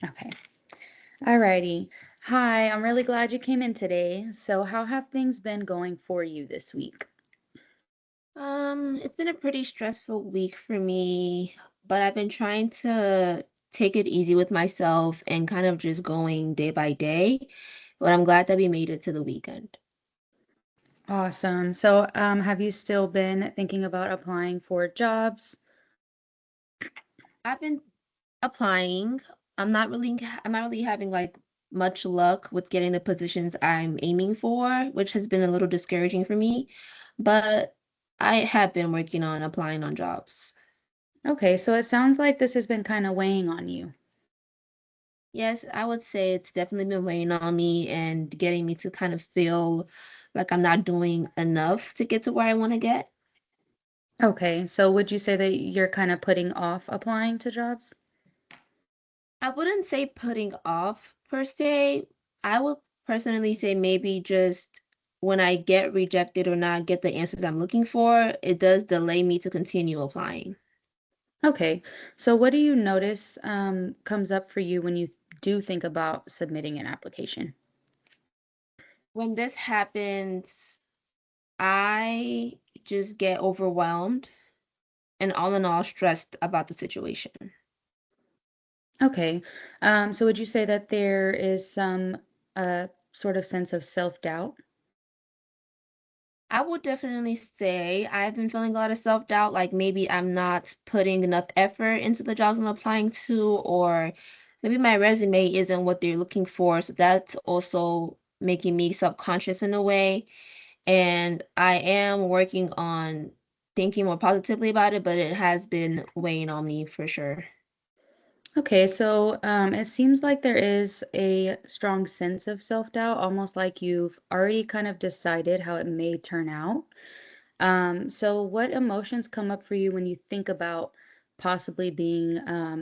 Okay. Alrighty. Hi, I'm really glad you came in today. So, how have things been going for you this week? It's been a pretty stressful week for me, but I've been trying to take it easy with myself and kind of just going day by day. But I'm glad that we made it to the weekend. Awesome. So, have you still been thinking about applying for jobs? I've been applying. I'm not really having like much luck with getting the positions I'm aiming for, which has been a little discouraging for me. But I have been working on applying on jobs. Okay, so it sounds like this has been kind of weighing on you. Yes, I would say it's definitely been weighing on me and getting me to kind of feel like I'm not doing enough to get to where I want to get. Okay, so would you say that you're kind of putting off applying to jobs? I wouldn't say putting off per se. I would personally say maybe just when I get rejected or not get the answers I'm looking for, it does delay me to continue applying. Okay, so what do you notice comes up for you when you do think about submitting an application? When this happens, I just get overwhelmed and all in all stressed about the situation. Okay. So would you say that there is some sort of sense of self-doubt? I would definitely say I've been feeling a lot of self-doubt, like maybe I'm not putting enough effort into the jobs I'm applying to, or maybe my resume isn't what they're looking for. So that's also making me self-conscious in a way. And I am working on thinking more positively about it, but it has been weighing on me for sure. Okay, so it seems like there is a strong sense of self-doubt, almost like you've already kind of decided how it may turn out. So what emotions come up for you when you think about possibly being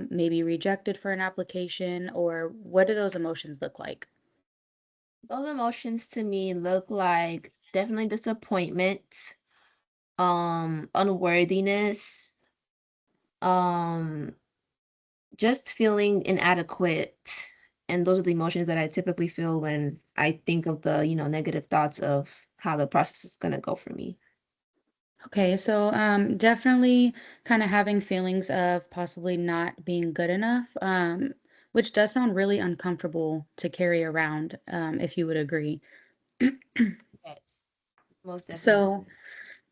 maybe rejected for an application, or what do those emotions look like? Those emotions to me look like definitely disappointment, unworthiness, um just feeling inadequate, and those are the emotions that I typically feel when I think of the, negative thoughts of how the process is gonna go for me. Okay, so definitely kind of having feelings of possibly not being good enough, which does sound really uncomfortable to carry around, if you would agree. Yes, most So,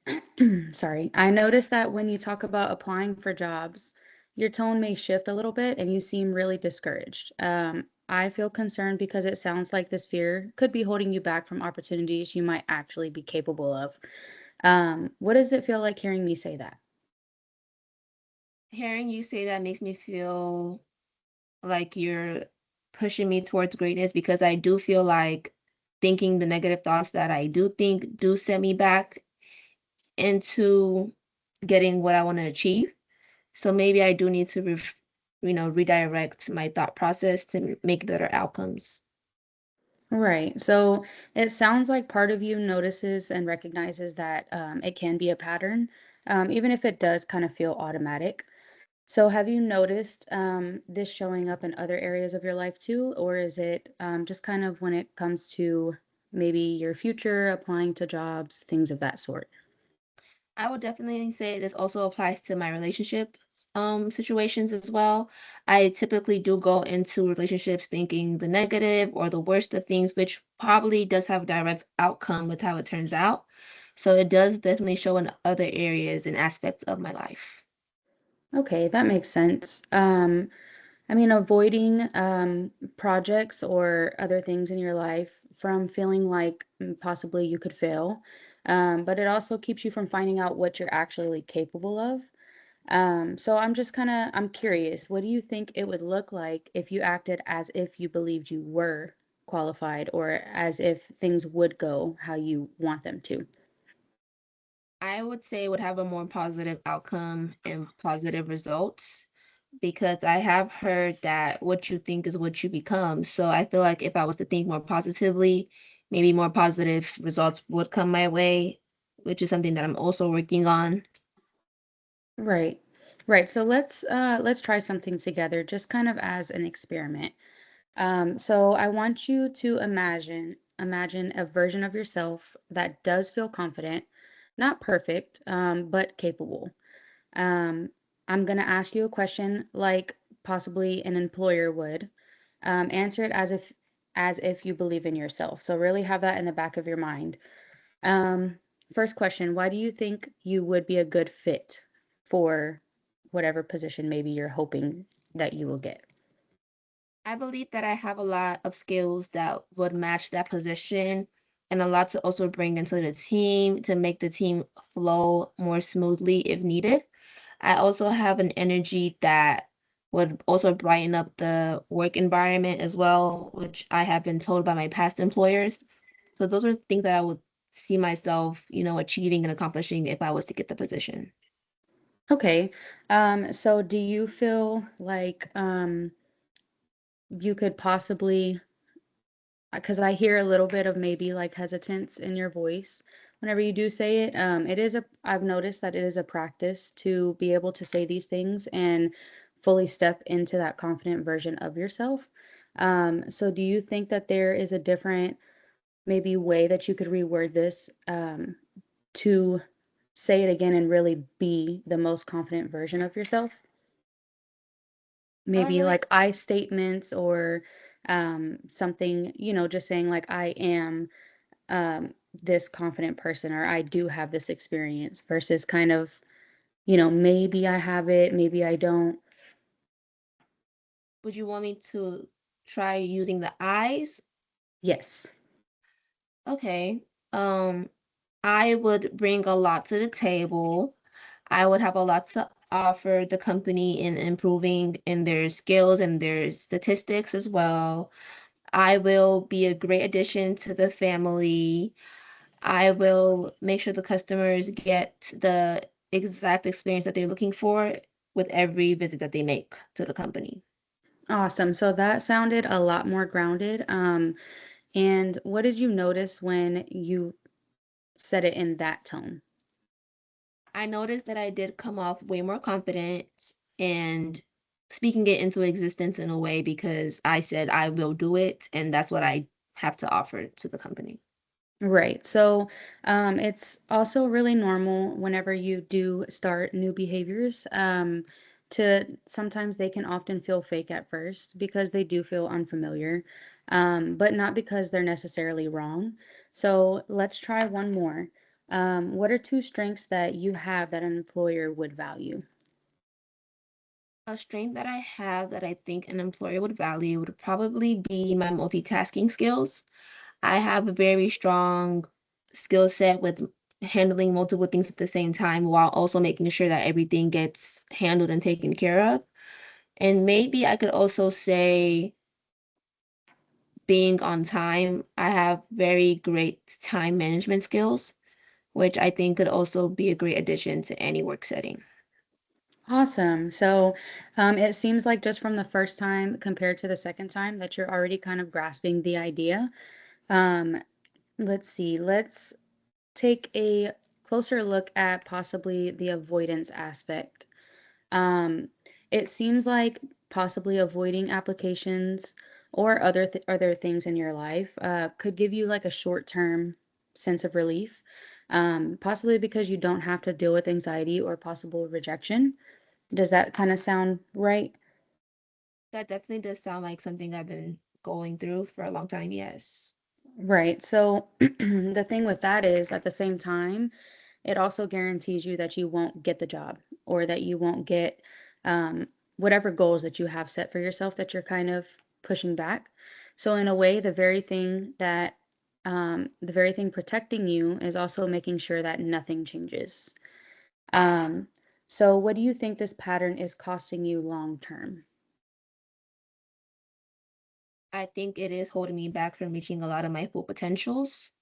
definitely. sorry, I noticed that when you talk about applying for jobs, your tone may shift a little bit and you seem really discouraged. I feel concerned because it sounds like this fear could be holding you back from opportunities you might actually be capable of. What does it feel like hearing me say that? Hearing you say that makes me feel like you're pushing me towards greatness because I do feel like thinking the negative thoughts that I do think do set me back into getting what I want to achieve. So maybe I do need to redirect my thought process to make better outcomes. Right. So it sounds like part of you notices and recognizes that it can be a pattern, even if it does kind of feel automatic. So have you noticed this showing up in other areas of your life too, or is it just kind of when it comes to maybe your future, applying to jobs, things of that sort? I would definitely say this also applies to my relationship situations as well. I typically do go into relationships thinking the negative or the worst of things, which probably does have a direct outcome with how it turns out. So it does definitely show in other areas and aspects of my life. Okay, that makes sense. I mean, avoiding projects or other things in your life from feeling like possibly you could fail, but it also keeps you from finding out what you're actually capable of. So I'm just I'm curious, what do you think it would look like if you acted as if you believed you were qualified or as if things would go how you want them to? I would say it would have a more positive outcome and positive results because I have heard that what you think is what you become. So I feel like if I was to think more positively, maybe more positive results would come my way, which is something that I'm also working on. Right. Right. So let's try something together, just kind of as an experiment. So I want you to imagine a version of yourself that does feel confident, not perfect, but capable. Um, I'm gonna ask you a question like possibly an employer would. Answer it as if you believe in yourself. So really have that in the back of your mind. Um, First question, why do you think you would be a good fit for whatever position maybe you're hoping that you will get? I believe that I have a lot of skills that would match that position and a lot to also bring into the team to make the team flow more smoothly if needed. I also have an energy that would also brighten up the work environment as well, which I have been told by my past employers. So those are things that I would see myself, achieving and accomplishing if I was to get the position. Okay. So do you feel like you could possibly, because I hear a little bit of maybe like hesitance in your voice whenever you do say it. I've noticed that it is a practice to be able to say these things and fully step into that confident version of yourself. So do you think that there is a different maybe way that you could reword this to say it again and really be the most confident version of yourself? I don't Maybe really like I statements or something, just saying like I am this confident person or I do have this experience versus kind of, maybe I have it, maybe I don't. Would you want me to try using the eyes? Yes. Okay. Um, I would bring a lot to the table. I would have a lot to offer the company in improving in their skills and their statistics as well. I will be a great addition to the family. I will make sure the customers get the exact experience that they're looking for with every visit that they make to the company. Awesome. So that sounded a lot more grounded. And what did you notice when you said it in that tone? I noticed that I did come off way more confident and speaking it into existence in a way because I said I will do it, and that's what I have to offer to the company. Right. So, it's also really normal whenever you do start new behaviors, to sometimes they can often feel fake at first because they do feel unfamiliar, but not because they're necessarily wrong. So let's try one more. What are two strengths that you have that an employer would value? A strength that I have that I think an employer would value would probably be my multitasking skills. I have a very strong skill set with handling multiple things at the same time while also making sure that everything gets handled and taken care of. And maybe I could also say being on time. I have very great time management skills, which I think could also be a great addition to any work setting. Awesome. So, it seems like just from the first time compared to the second time that you're already kind of grasping the idea. Um, let's see. Let's take a closer look at possibly the avoidance aspect. Um, it seems like possibly avoiding applications or other things in your life could give you like a short-term sense of relief, possibly because you don't have to deal with anxiety or possible rejection. Does that kind of sound right? That definitely does sound like something I've been going through for a long time, yes. Right. So the thing with that is at the same time, it also guarantees you that you won't get the job or that you won't get um, whatever goals that you have set for yourself that you're kind of pushing back. So in a way, the very thing protecting you is also making sure that nothing changes. Um, so what do you think this pattern is costing you long term? I think it is holding me back from reaching a lot of my full potentials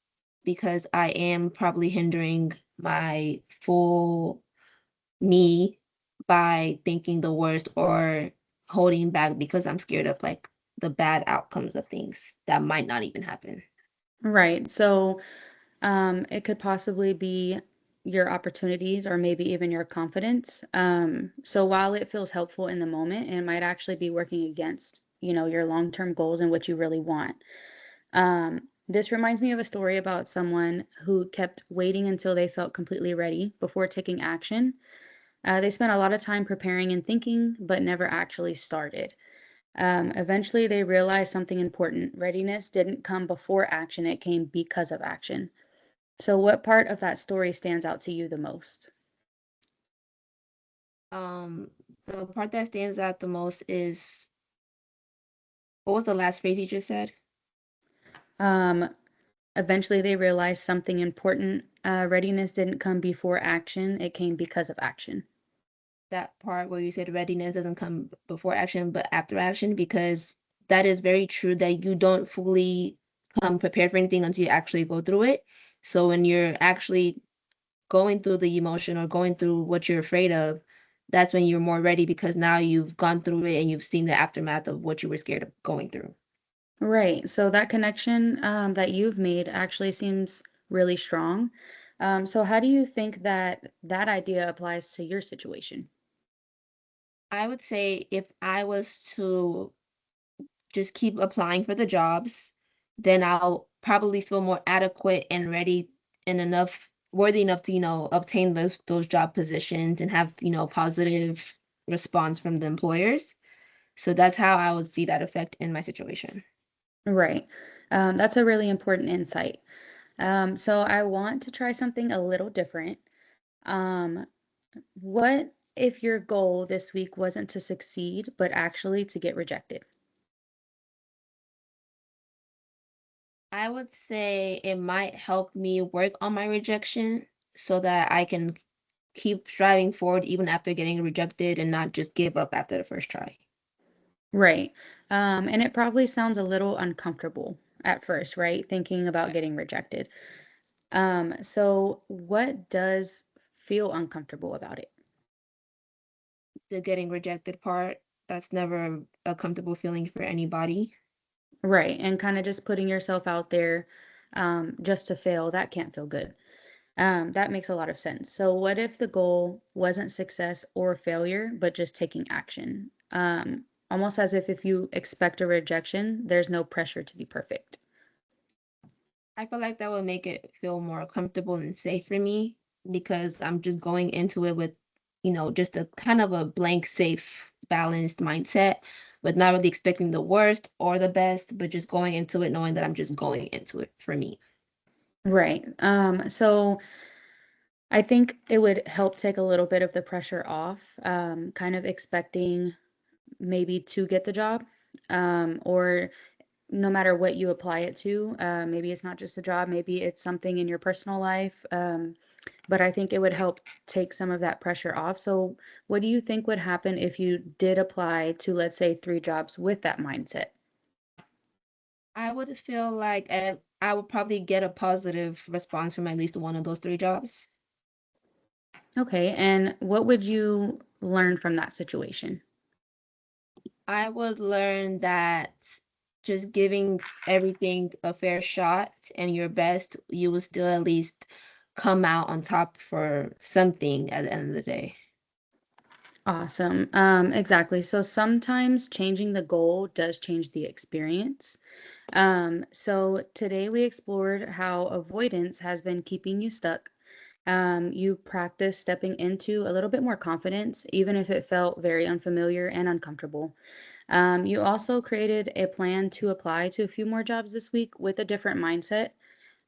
because I am probably hindering my full me by thinking the worst or holding back because I'm scared of like the bad outcomes of things that might not even happen. Right. So it could possibly be. your opportunities or maybe even your confidence. So while it feels helpful in the moment, it might actually be working against, your long-term goals and what you really want. This reminds me of a story about someone who kept waiting until they felt completely ready before taking action. They spent a lot of time preparing and thinking, but never actually started. Eventually, they realized something important. Readiness didn't come before action, it came because of action. So, what part of that story stands out to you the most? Um, the part that stands out the most is what was the last phrase you just said? Um, Eventually, they realized something important. Readiness didn't come before action, it came because of action. That part where you said readiness doesn't come before action, but after action, because that is very true that you don't fully come prepared for anything until you actually go through it. So when you're actually going through the emotion or going through what you're afraid of, that's when you're more ready because now you've gone through it and you've seen the aftermath of what you were scared of going through. Right. So, that connection that you've made actually seems really strong. So, how do you think that that idea applies to your situation? I would say if I was to just keep applying for the jobs, then I'll probably feel more adequate and ready and enough worthy enough to, obtain those job positions and have, positive response from the employers. So that's how I would see that effect in my situation. Right. That's a really important insight. So I want to try something a little different. Um, what if your goal this week wasn't to succeed, but actually to get rejected? I would say it might help me work on my rejection so that I can keep striving forward even after getting rejected and not just give up after the first try. Right. And it probably sounds a little uncomfortable at first, right? Thinking about Yeah. getting rejected. So what does feel uncomfortable about it? The getting rejected part, that's never a comfortable feeling for anybody. Right. And kind of just putting yourself out there just to fail, that can't feel good. That makes a lot of sense. So, what if the goal wasn't success or failure, but just taking action? Almost as if you expect a rejection, there's no pressure to be perfect. I feel like that would make it feel more comfortable and safe for me because I'm just going into it with, just a kind of a blank, safe, balanced mindset, but not really expecting the worst or the best, but just going into it knowing that I'm just going into it for me. Right. So I think it would help take a little bit of the pressure off, kind of expecting maybe to get the job, or no matter what you apply it to. Maybe it's not just a job, maybe it's something in your personal life. But I think it would help take some of that pressure off. So, what do you think would happen if you did apply to, let's say, three jobs with that mindset? I would feel like I would probably get a positive response from at least one of those three jobs. Okay, and what would you learn from that situation? I would learn that just giving everything a fair shot and your best, you will still at least come out on top for something at the end of the day. Awesome. Exactly. So sometimes changing the goal does change the experience. So today we explored how avoidance has been keeping you stuck. You practiced stepping into a little bit more confidence, even if it felt very unfamiliar and uncomfortable. You also created a plan to apply to a few more jobs this week with a different mindset.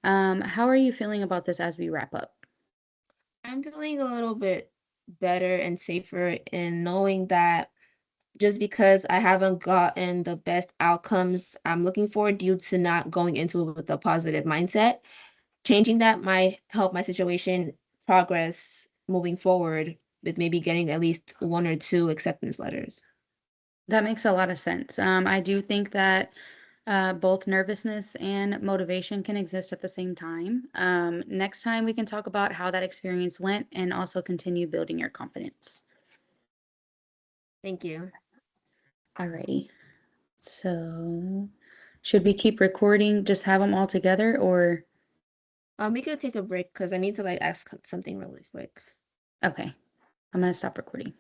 How are you feeling about this as we wrap up? I'm feeling a little bit better and safer in knowing that just because I haven't gotten the best outcomes I'm looking for due to not going into it with a positive mindset, changing that might help my situation progress moving forward with maybe getting at least one or two acceptance letters. That makes a lot of sense. I do think that both nervousness and motivation can exist at the same time. Next time, we can talk about how that experience went and also continue building your confidence. Thank you. Alrighty. So, should we keep recording, just have them all together, or? We could take a break because I need to like ask something really quick. Okay, I'm gonna stop recording.